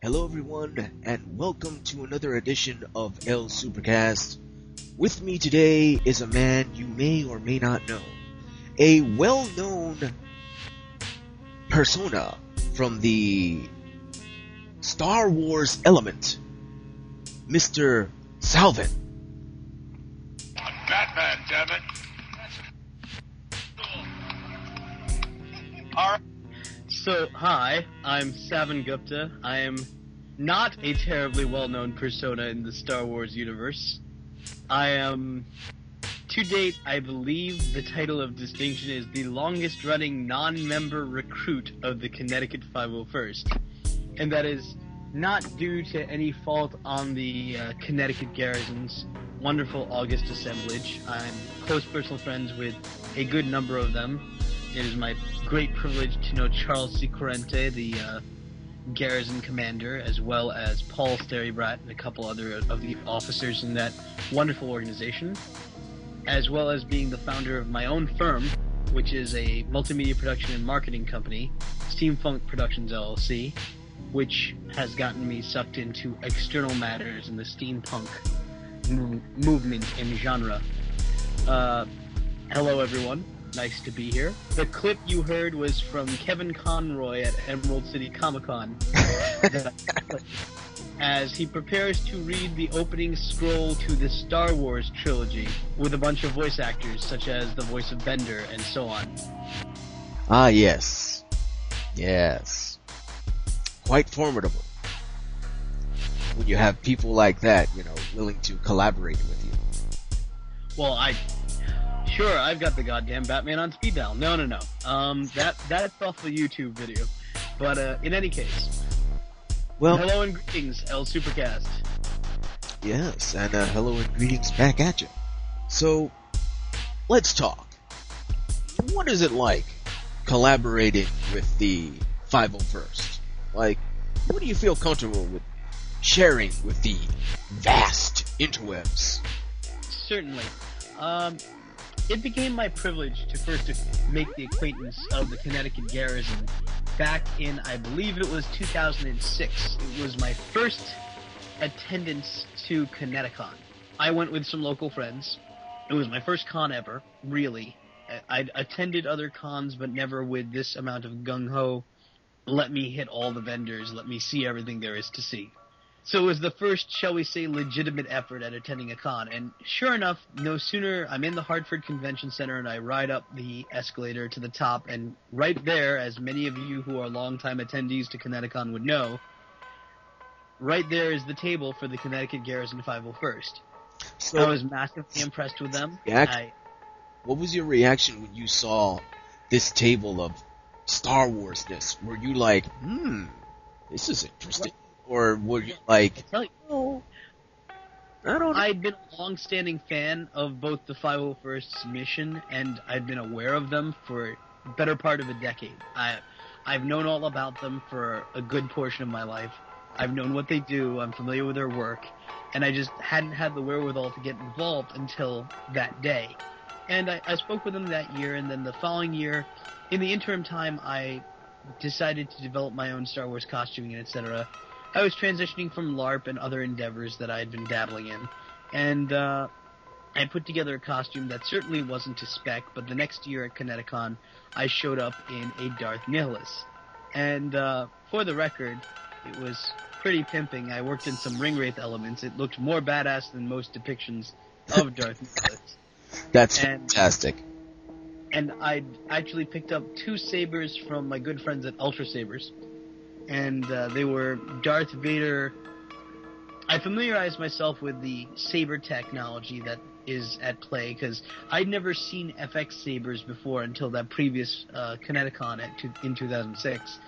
Hello everyone, and welcome to another edition of El Supercast. With me today is a man you may or may not know. A well-known persona from the Star Wars element, Mr. Savan. I'm Batman, damn it. Alright. So, hi, I'm Savan Gupta. I am not a terribly well-known persona in the Star Wars universe. I am, to date, I believe the title of distinction is the longest-running non-member recruit of the Connecticut 501st. And that is not due to any fault on the Connecticut Garrison's wonderful August assemblage. I'm close personal friends with a good number of them. It is my great privilege to know Charles C. Corrente, the garrison commander, as well as Paul Sterrybrat and a couple other of the officers in that wonderful organization, as well as being the founder of my own firm, which is a multimedia production and marketing company, Steampunk Productions LLC, which has gotten me sucked into external matters in the steampunk movement and genre. Hello, everyone. Nice to be here. The clip you heard was from Kevin Conroy at Emerald City Comic-Con as he prepares to read the opening scroll to the Star Wars trilogy with a bunch of voice actors such as the voice of Bender and so on. Ah, yes. Yes. Quite formidable. When you have people like that, willing to collaborate with you. Well, Sure, I've got the goddamn Batman on speed dial. No. That's off the YouTube video. But, in any case. Well, hello and greetings, El Supercast. Yes, and hello and greetings back at you. So, let's talk. What is it like collaborating with the 501st? Like, what do you feel comfortable with sharing with the vast interwebs? Certainly. It became my privilege to first make the acquaintance of the Connecticut Garrison back in, I believe it was 2006. It was my first attendance to Connecticon. I went with some local friends. It was my first con ever, really. I'd attended other cons, but never with this amount of gung-ho. Let me hit all the vendors, let me see everything there is to see. So it was the first, shall we say, legitimate effort at attending a con. And sure enough, no sooner I'm in the Hartford Convention Center and I ride up the escalator to the top, and right there, as many of you who are longtime attendees to Connecticon would know, right there is the table for the Connecticut Garrison 501st. So I was massively impressed with them. What was your reaction when you saw this table of Star Wars-ness? Were you like, this is interesting? Or were you like, I don't know. I'd been a long-standing fan of both the 501st's mission, and I'd been aware of them for the better part of a decade. I've known all about them for a good portion of my life. I've known what they do, I'm familiar with their work, and I just hadn't had the wherewithal to get involved until that day. And I spoke with them that year, and then the following year, in the interim time, I decided to develop my own Star Wars costuming, etc. I was transitioning from LARP and other endeavors that I had been dabbling in, and I put together a costume that certainly wasn't to spec, but the next year at Connecticon, I showed up in a Darth Nihilus. And for the record, it was pretty pimping. I worked in some ring wraith elements. It looked more badass than most depictions of Darth Nihilus. That's fantastic. And I'd actually picked up 2 sabers from my good friends at Ultra Sabers. And they were Darth Vader. I familiarized myself with the saber technology that is at play, because I'd never seen FX sabers before until that previous Connecticon in 2006.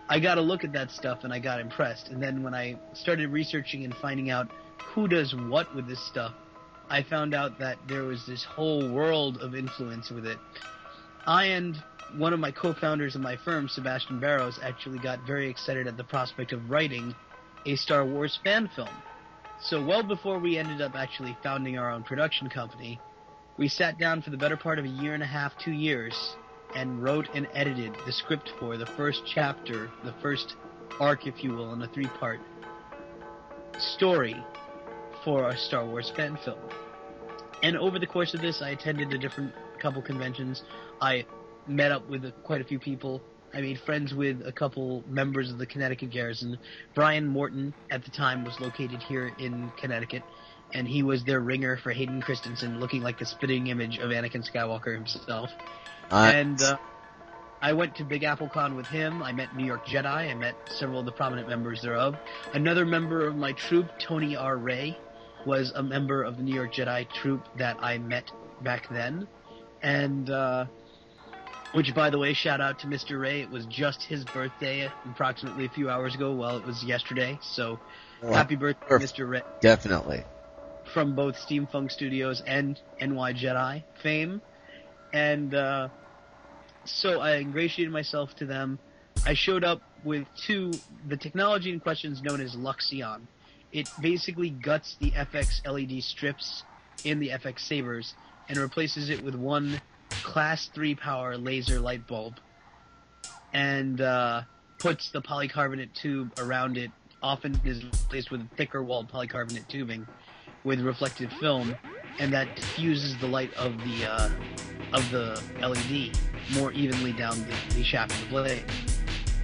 I got a look at that stuff and I got impressed. And then when I started researching and finding out who does what with this stuff, I found out that there was this whole world of influence with it. I and one of my co-founders of my firm, Sebastian Barrows, actually got very excited at the prospect of writing a Star Wars fan film. So well before we ended up actually founding our own production company, we sat down for the better part of a year and a half, 2 years, and wrote and edited the script for the first chapter, the first arc, if you will, in a 3-part story for a Star Wars fan film. And over the course of this, I attended a different couple conventions. I met up with quite a few people. I made friends with a couple members of the Connecticut Garrison. Brian Morton, at the time, was located here in Connecticut, and he was their ringer for Hayden Christensen, looking like a spitting image of Anakin Skywalker himself. And I went to Big Apple Con with him. I met New York Jedi. I met several of the prominent members thereof. Another member of my troop, Tony R. Ray, was a member of the New York Jedi troop that I met back then. And, which, by the way, shout out to Mr. Ray. It was just his birthday approximately a few hours ago. Well, it was yesterday. So, happy birthday, Mr. Ray. Definitely. From both Steampunk Studios and NY Jedi fame. And, so I ingratiated myself to them. I showed up with the technology in question is known as Luxion. It basically guts the FX LED strips in the FX Sabers and replaces it with one Class 3 power laser light bulb and puts the polycarbonate tube around it. Often is replaced with thicker walled polycarbonate tubing with reflective film, and that diffuses the light of the LED more evenly down the shaft of the blade.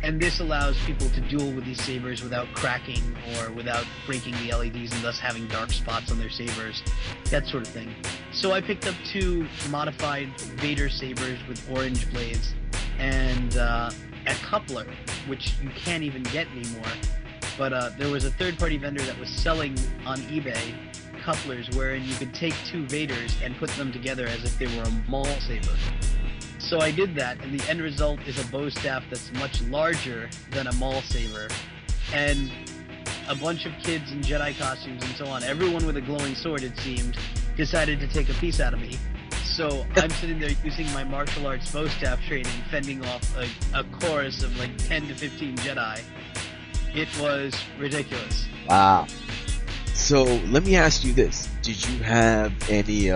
And this allows people to duel with these sabers without cracking or without breaking the LEDs and thus having dark spots on their sabers, that sort of thing. So I picked up 2 modified Vader sabers with orange blades and a coupler, which you can't even get anymore. But there was a third-party vendor that was selling on eBay couplers wherein you could take 2 Vaders and put them together as if they were a Maul saber. So I did that, and the end result is a bow staff that's much larger than a Maul saber, and a bunch of kids in Jedi costumes and so on, everyone with a glowing sword, it seemed, decided to take a piece out of me. So I'm sitting there using my martial arts bow staff training, fending off a chorus of like 10 to 15 Jedi. It was ridiculous. Wow. So let me ask you this. Did you have any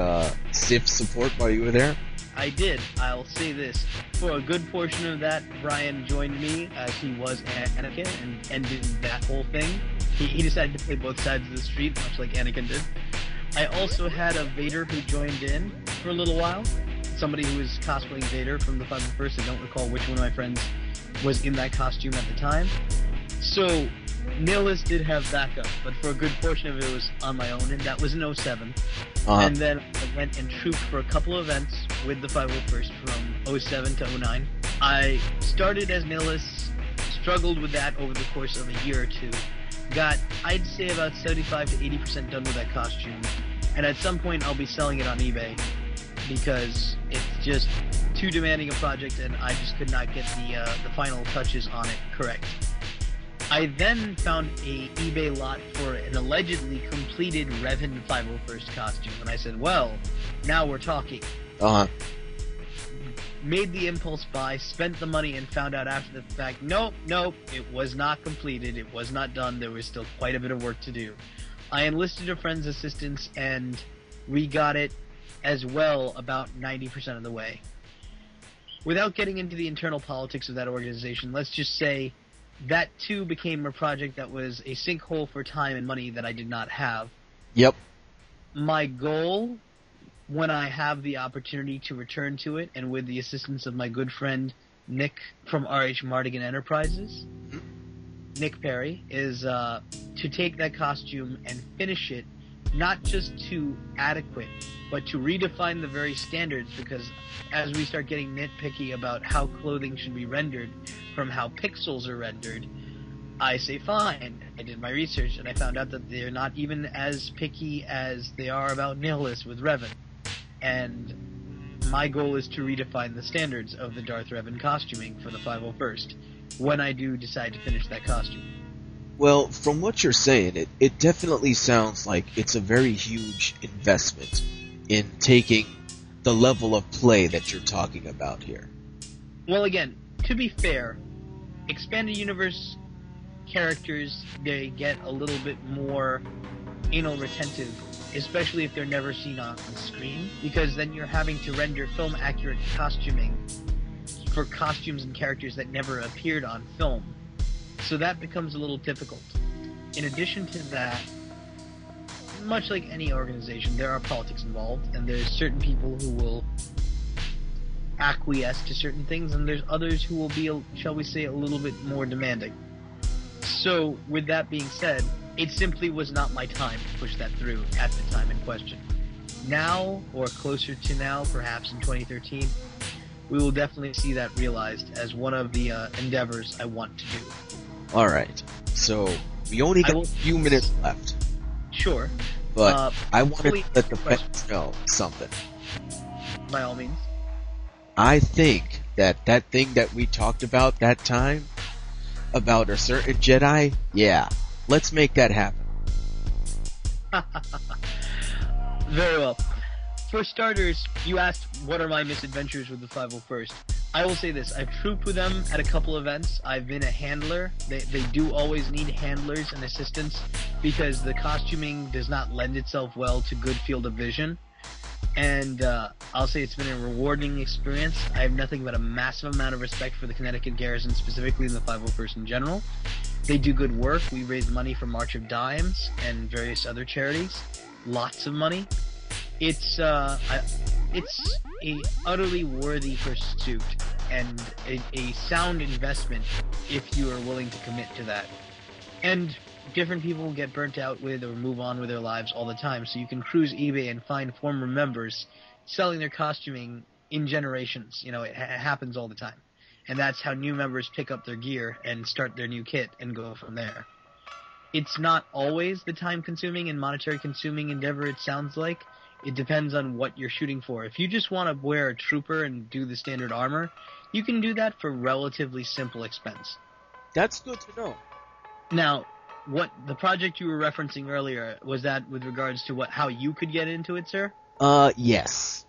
Sith support while you were there? I did. I'll say this. For a good portion of that, Brian joined me as he was Anakin and did that whole thing. He decided to play both sides of the street, much like Anakin did. I also had a Vader who joined in for a little while. Somebody who was cosplaying Vader from the 501st. I don't recall which one of my friends was in that costume at the time. So, Nihilus did have backup, but for a good portion of it was on my own, and that was in 07. And then I went and trooped for a couple of events with the 501st from 07 to 09. I started as Nihilus, struggled with that over the course of a year or two. Got, I'd say, about 75 to 80% done with that costume. And at some point I'll be selling it on eBay, because it's just too demanding a project and I just could not get the final touches on it correct. I then found a eBay lot for an allegedly completed Revan 501st costume, and I said, well, now we're talking. Made the impulse buy, spent the money, and found out after the fact, nope, it was not completed, it was not done, there was still quite a bit of work to do. I enlisted a friend's assistance, and we got it as well about 90% of the way. Without getting into the internal politics of that organization, let's just say that too became a project that was a sinkhole for time and money that I did not have. Yep. My goal, when I have the opportunity to return to it, and with the assistance of my good friend Nick from RH Mardigan Enterprises, Nick Perry, is to take that costume and finish it, not just to adequate, but to redefine the very standards, because as we start getting nitpicky about how clothing should be rendered from how pixels are rendered, I say fine. I did my research and I found out that they're not even as picky as they are about Nihilus with Revan. And my goal is to redefine the standards of the Darth Revan costuming for the 501st when I do decide to finish that costume. Well, from what you're saying, it definitely sounds like it's a very huge investment in taking the level of play that you're talking about here. Well, again, to be fair, expanded universe characters, they get a little bit more anal retentive, especially if they're never seen on screen, because then you're having to render film accurate costuming for costumes and characters that never appeared on film. So that becomes a little difficult. In addition to that, much like any organization, there are politics involved, and there's certain people who will acquiesce to certain things, and there's others who will be, shall we say, a little bit more demanding. So, with that being said, it simply was not my time to push that through at the time in question. Now, or closer to now, perhaps in 2013, we will definitely see that realized as one of the endeavors I want to do. Alright, so we only got a few minutes left. Sure. But I want to let the fans know something. By all means. I think that thing that we talked about that time, about a certain Jedi, yeah, let's make that happen. Very well. For starters, you asked what are my misadventures with the 501st. I will say this, I've trooped with them at a couple events. I've been a handler. They do always need handlers and assistants because the costuming does not lend itself well to good field of vision. And I'll say it's been a rewarding experience. I have nothing but a massive amount of respect for the Connecticut Garrison, specifically in the 501st in general. They do good work. We raise money for March of Dimes and various other charities. Lots of money. It's a utterly worthy pursuit and a sound investment if you are willing to commit to that. And different people get burnt out with or move on with their lives all the time, so you can cruise eBay and find former members selling their costuming in generations. You know, it happens all the time. And that's how new members pick up their gear and start their new kit and go from there. It's not always the time-consuming and monetary-consuming endeavor it sounds like. It depends on what you're shooting for. If you just want to wear a trooper and do the standard armor, you can do that for relatively simple expense. That's good to know. Now, what the project you were referencing earlier, was that with regards to how you could get into it, sir? Yes.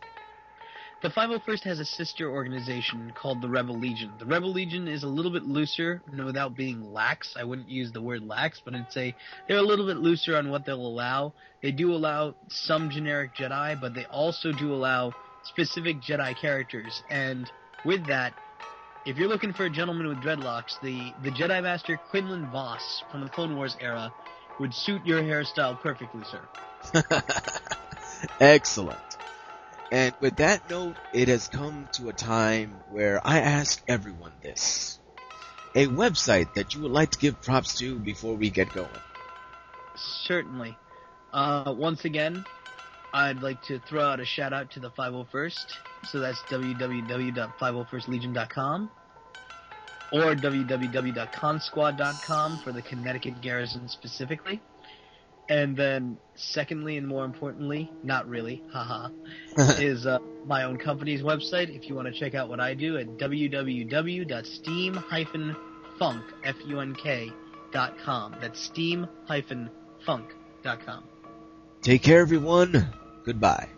The 501st has a sister organization called the Rebel Legion. The Rebel Legion is a little bit looser, without being lax. I wouldn't use the word lax, but I'd say they're a little bit looser on what they'll allow. They do allow some generic Jedi, but they also do allow specific Jedi characters. And with that, if you're looking for a gentleman with dreadlocks, the Jedi Master Quinlan Voss from the Clone Wars era would suit your hairstyle perfectly, sir. Excellent. And with that note, it has come to a time where I ask everyone this. A website that you would like to give props to before we get going. Certainly. Once again, I'd like to throw out a shout out to the 501st. So that's www.501stlegion.com or www.consquad.com for the Connecticut Garrison specifically. And then, secondly and more importantly, not really, haha, is my own company's website if you want to check out what I do at www.steam-funk.com. That's steam-funk.com. Take care, everyone. Goodbye.